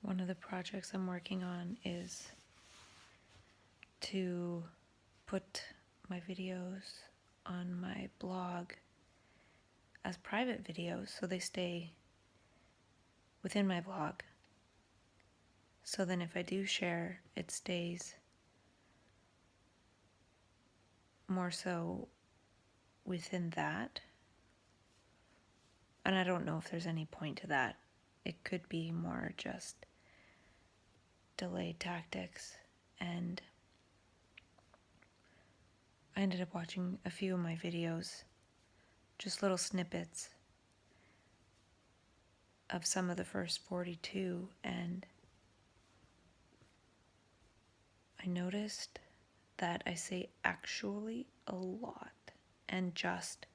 One of the projects I'm working on is to put my videos on my blog as private videos so they stay within my blog. So then if I do share, it stays more so within that. And I don't know if there's any point to that. It could be more just delay tactics. And I ended up watching a few of my videos, just little snippets of some of the first 42, and I noticed that I say actually a lot and just.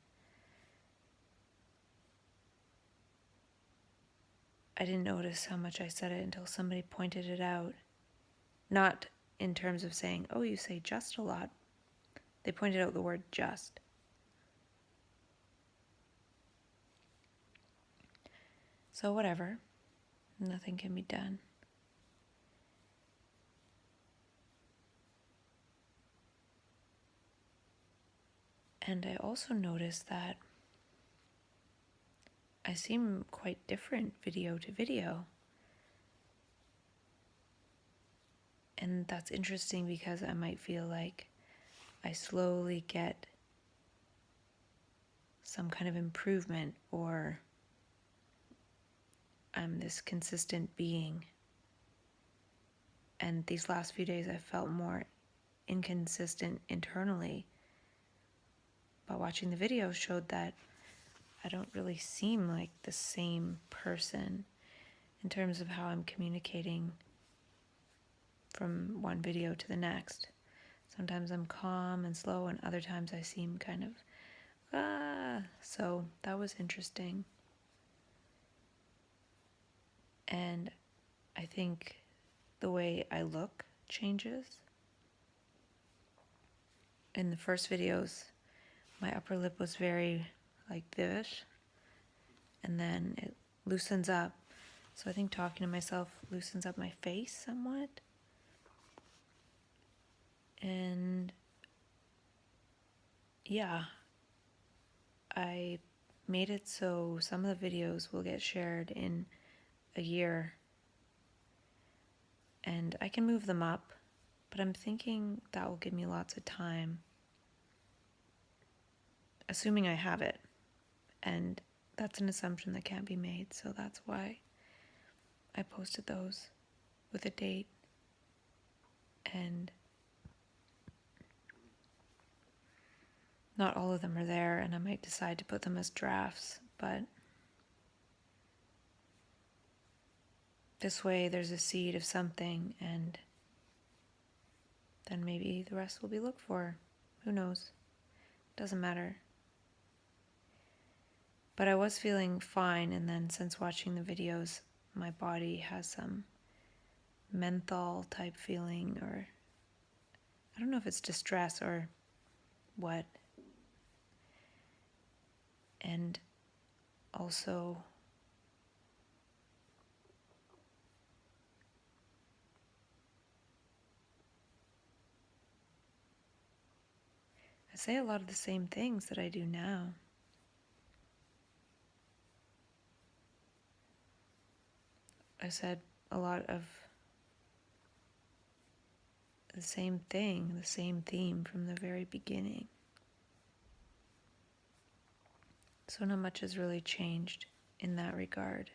I didn't notice how much I said it until somebody pointed it out. Not in terms of saying, oh, you say just a lot. They pointed out the word just. So whatever, nothing can be done. And I also noticed that I seem quite different video to video. And that's interesting because I might feel like I slowly get some kind of improvement, or I'm this consistent being. And these last few days I felt more inconsistent internally. But watching the video showed that I don't really seem like the same person in terms of how I'm communicating from one video to the next. Sometimes I'm calm and slow, and other times I seem kind of, so that was interesting. And I think the way I look changes. In the first videos, my upper lip was very like this, and then it loosens up. So I think talking to myself loosens up my face somewhat. And yeah, I made it so some of the videos will get shared in a year, and I can move them up, but I'm thinking that will give me lots of time, assuming I have it, and that's an assumption that can't be made, so that's why I posted those with a date. And not all of them are there, and I might decide to put them as drafts, but this way there's a seed of something, and then maybe the rest will be looked for. Who knows? Doesn't matter. But I was feeling fine, and then since watching the videos, my body has some menthol type feeling, or I don't know if it's distress or what. And also I say a lot of the same things that I do now. I said a lot of the same thing, the same theme from the very beginning. So not much has really changed in that regard.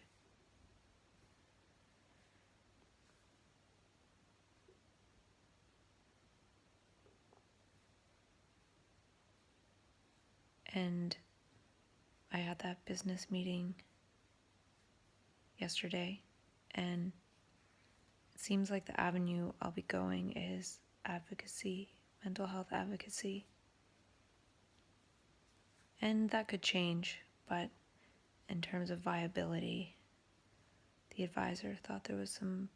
And I had that business meeting yesterday, and it seems like the avenue I'll be going is advocacy, mental health advocacy. And that could change, but in terms of viability, the advisor thought there was some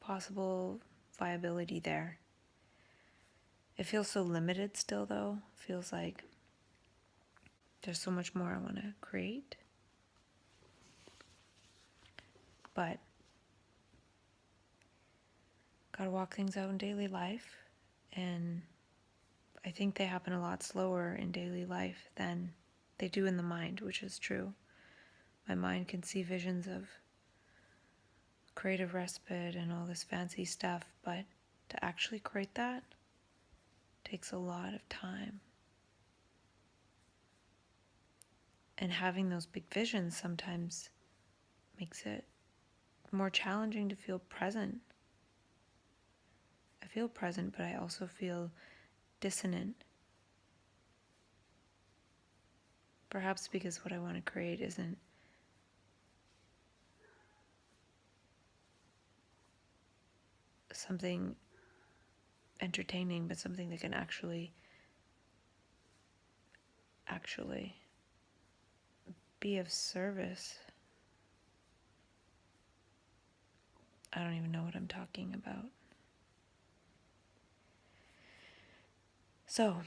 possible viability there. It feels so limited still, though. It feels like there's so much more I want to create. But gotta walk things out in daily life, and I think they happen a lot slower in daily life than they do in the mind, which is true. My mind can see visions of creative respite and all this fancy stuff, but to actually create that takes a lot of time. And having those big visions sometimes makes it more challenging to feel present. I feel present, but I also feel dissonant. Perhaps because what I want to create isn't something entertaining, but something that can actually be of service. I don't even know what I'm talking about. So,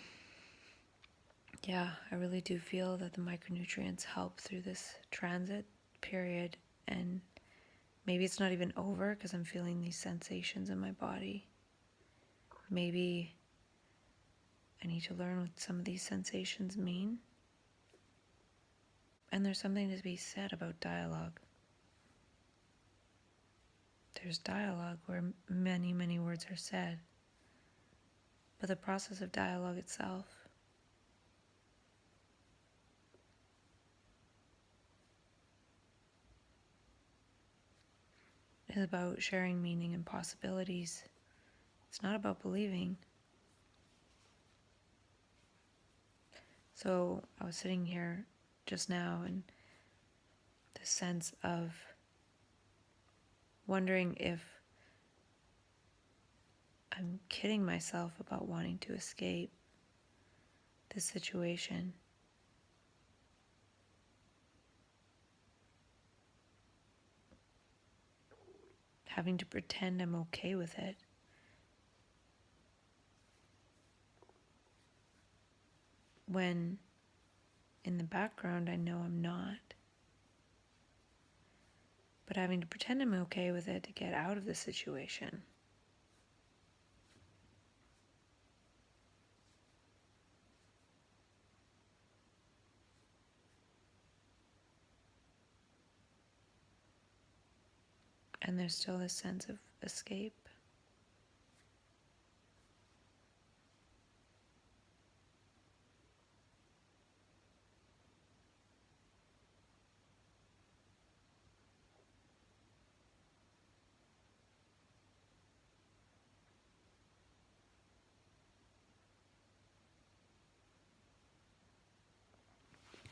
yeah, I really do feel that the micronutrients help through this transit period, and maybe it's not even over because I'm feeling these sensations in my body. Maybe I need to learn what some of these sensations mean. And there's something to be said about dialogue. There's dialogue where many, many words are said, but the process of dialogue itself is about sharing meaning and possibilities. It's not about believing. So I was sitting here just now and the sense of wondering if I'm kidding myself about wanting to escape this situation. Having to pretend I'm okay with it. When in the background I know I'm not. But having to pretend I'm okay with it to get out of the situation. And there's still this sense of escape.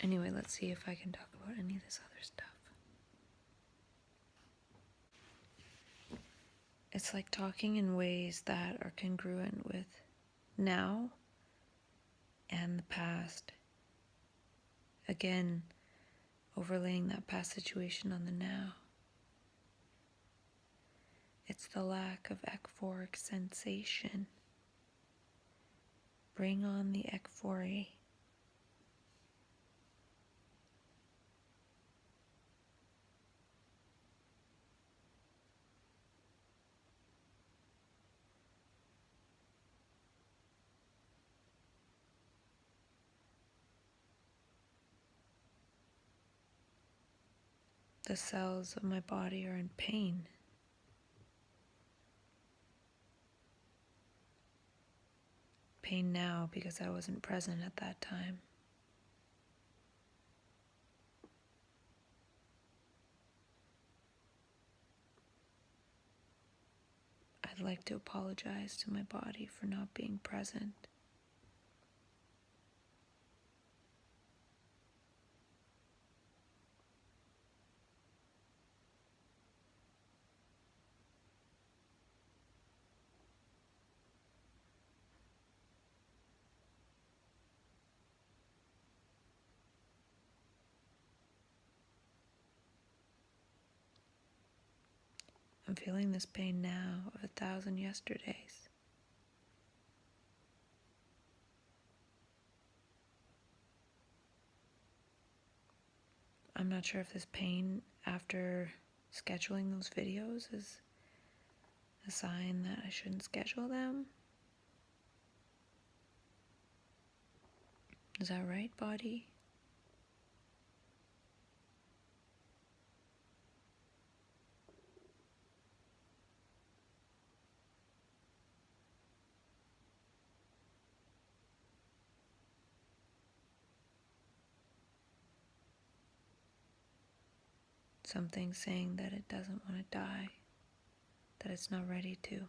Anyway, let's see if I can talk about any of this other stuff. It's like talking in ways that are congruent with now and the past. Again, overlaying that past situation on the now. It's the lack of euphoric sensation. Bring on the euphoria. The cells of my body are in pain. Pain now because I wasn't present at that time. I'd like to apologize to my body for not being present. I'm feeling this pain now of 1,000 yesterdays. I'm not sure if this pain after scheduling those videos is A sign that I shouldn't schedule them? Is that right, body? Something saying that it doesn't want to die, that it's not ready to.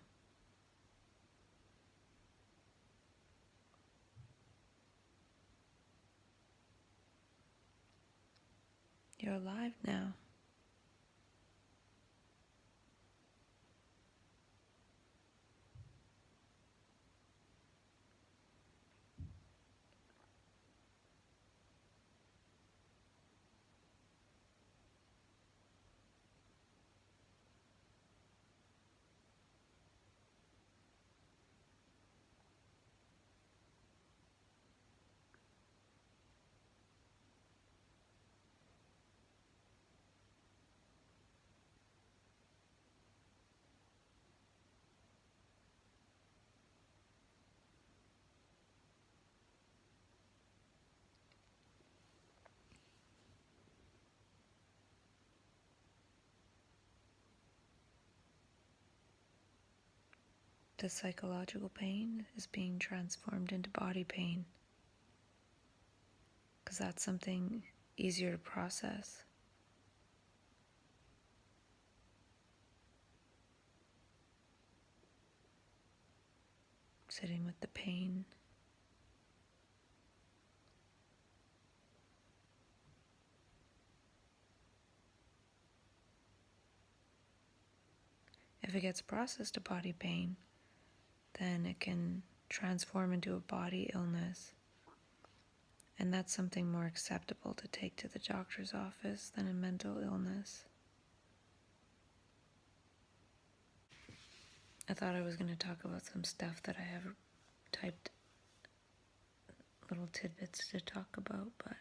You're alive now. The psychological pain is being transformed into body pain, because that's something easier to process. Sitting with the pain. If it gets processed to body pain, then it can transform into a body illness. And that's something more acceptable to take to the doctor's office than a mental illness. I thought I was going to talk about some stuff that I have typed little tidbits to talk about, but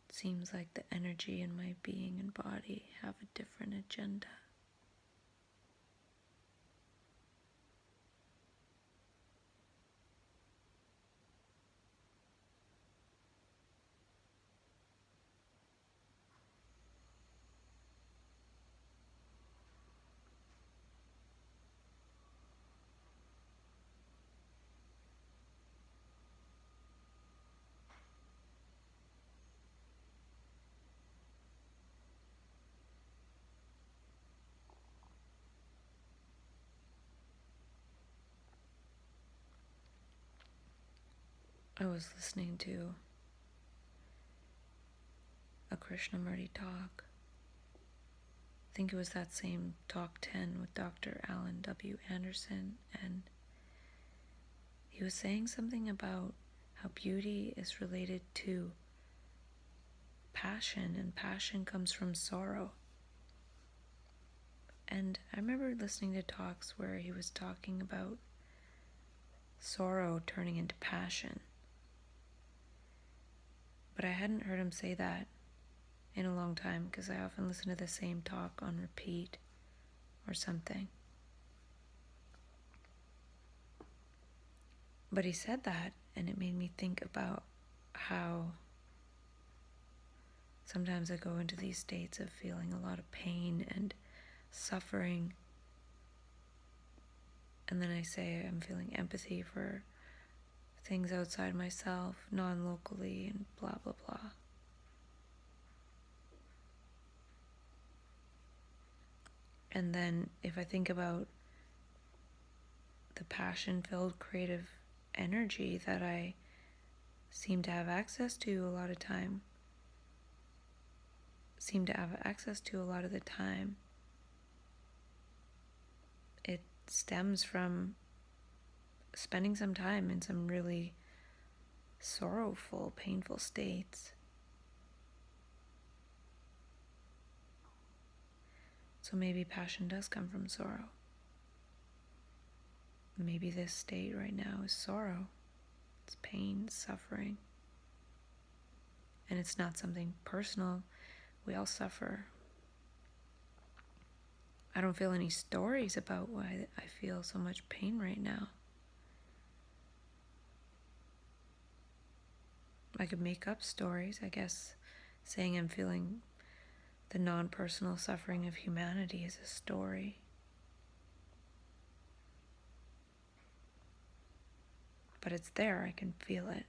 it seems like the energy in my being and body have a different agenda. I was listening to a Krishnamurti talk. I think it was that same Talk 10 with Dr. Alan W. Anderson, and he was saying something about how beauty is related to passion, and passion comes from sorrow. And I remember listening to talks where he was talking about sorrow turning into passion. But I hadn't heard him say that in a long time, because I often listen to the same talk on repeat or something. But he said that, and it made me think about how sometimes I go into these states of feeling a lot of pain and suffering, and then I say I'm feeling empathy for things outside myself, non-locally, and blah, blah, blah. And then if I think about the passion-filled creative energy that I seem to have access to a lot of the time, it stems from spending some time in some really sorrowful, painful states. So maybe passion does come from sorrow. Maybe this state right now is sorrow. It's pain, suffering. And it's not something personal. We all suffer. I don't feel any stories about why I feel so much pain right now. I could make up stories, I guess. Saying I'm feeling the non-personal suffering of humanity is a story. But it's there, I can feel it.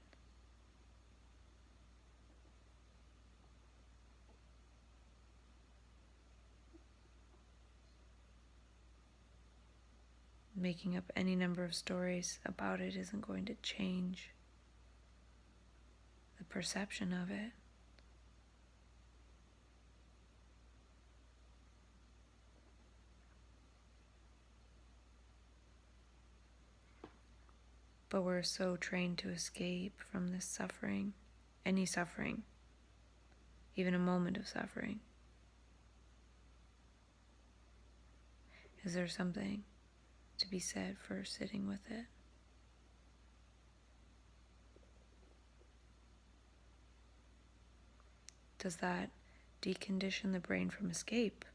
Making up any number of stories about it isn't going to change the perception of it. But we're so trained to escape from this suffering, any suffering, even a moment of suffering. Is there something to be said for sitting with it? Does that decondition the brain from escape?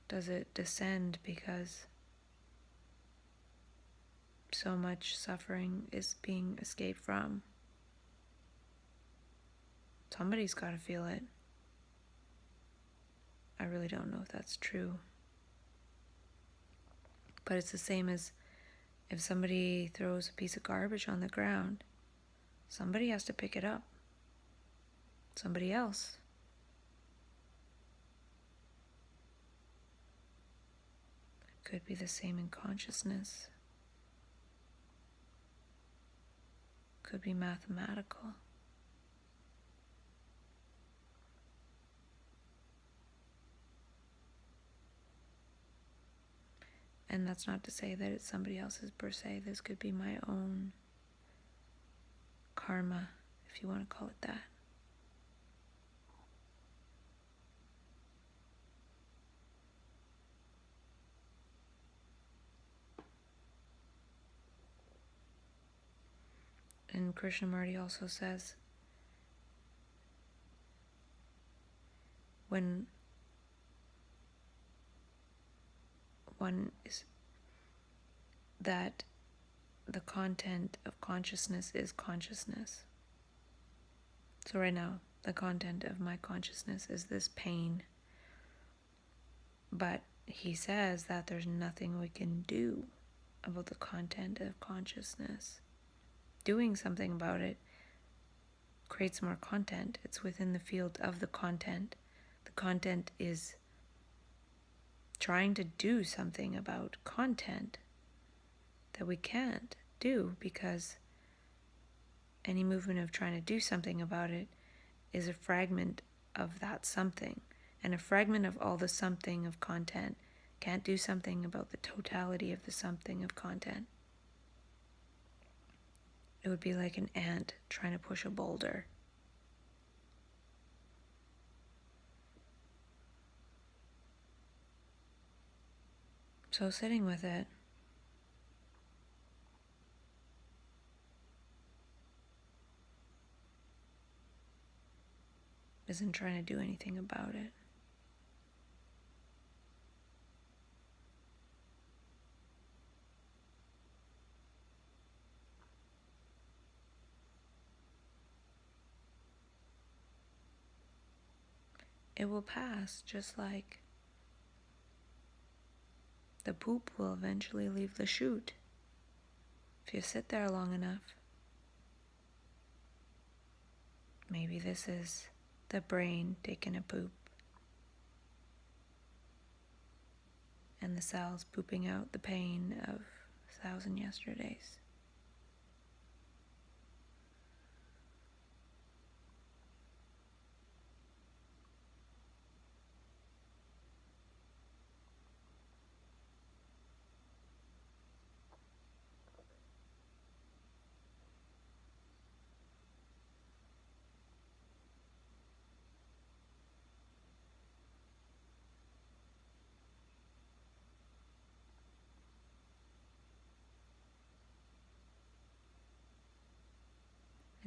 Does it descend because so much suffering is being escaped from? Somebody's got to feel it. I really don't know if that's true. But it's the same as if somebody throws a piece of garbage on the ground, somebody has to pick it up. Somebody else. It could be the same in consciousness. Could be mathematical. And that's not to say that it's somebody else's per se. This could be my own karma, if you want to call it that. And Krishnamurti also says, when one is that the content of consciousness is consciousness. So right now, the content of my consciousness is this pain. But he says that there's nothing we can do about the content of consciousness. Doing something about it creates more content. It's within the field of the content. The content is trying to do something about content that we can't do, because any movement of trying to do something about it is a fragment of that something. And a fragment of all the something of content can't do something about the totality of the something of content. It would be like an ant trying to push a boulder. So sitting with it isn't trying to do anything about it. It will pass, just like the poop will eventually leave the chute if you sit there long enough. Maybe this is the brain taking a poop and the cells pooping out the pain of 1,000 yesterdays.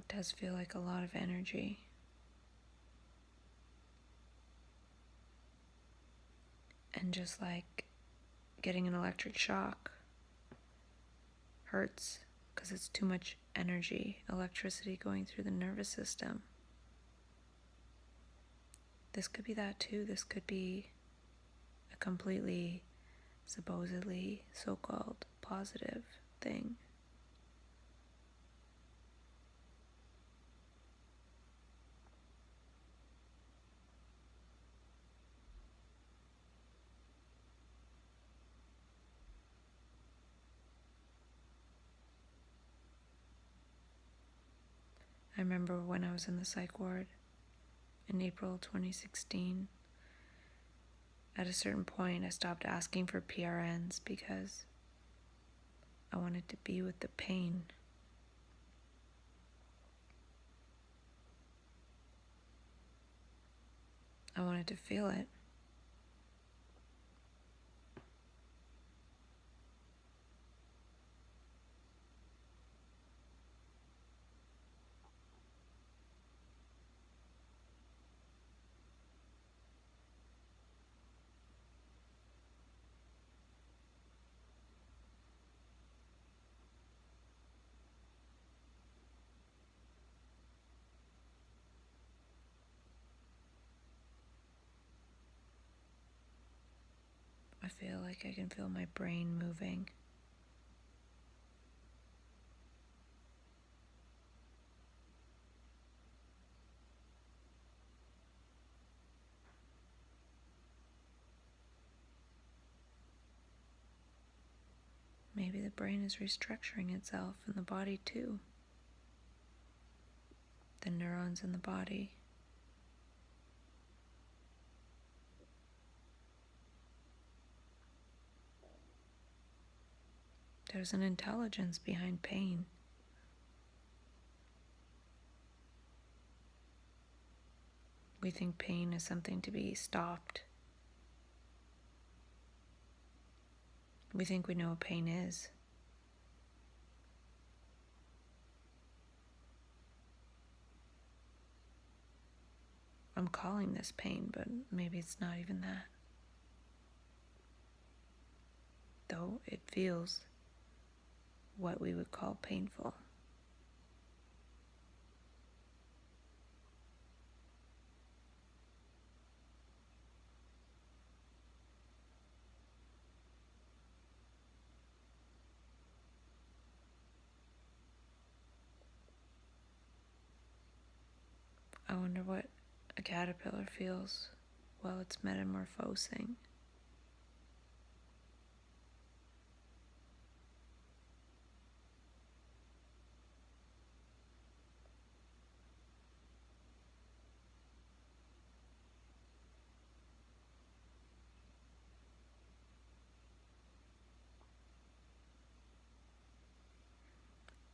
does feel like a lot of energy. And just like getting an electric shock hurts because it's too much energy, electricity going through the nervous system. This could be that too. This could be a completely, supposedly, so-called positive thing. I remember when I was in the psych ward in April 2016, at a certain point I stopped asking for PRNs because I wanted to be with the pain. I wanted to feel it. I feel like I can feel my brain moving. Maybe the brain is restructuring itself and the body too. The neurons in the body. There's an intelligence behind pain. We think pain is something to be stopped. We think we know what pain is. I'm calling this pain, but maybe it's not even that. Though it feels what we would call painful. I wonder what a caterpillar feels while it's metamorphosing.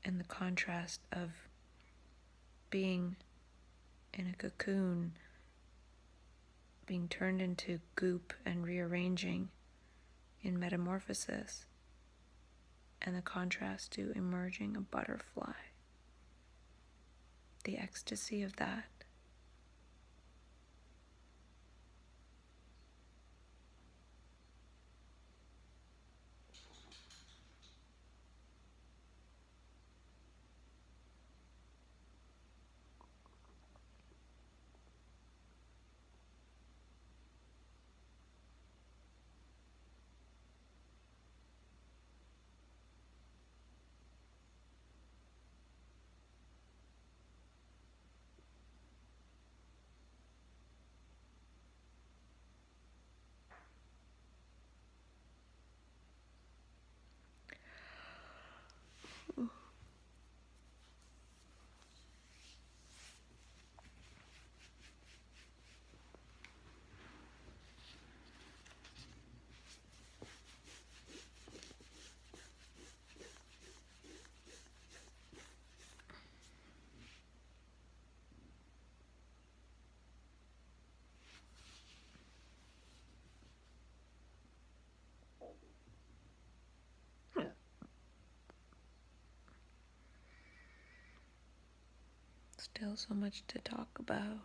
And the contrast of being in a cocoon, being turned into goop and rearranging in metamorphosis, and the contrast to emerging a butterfly. The ecstasy of that. Still so much to talk about.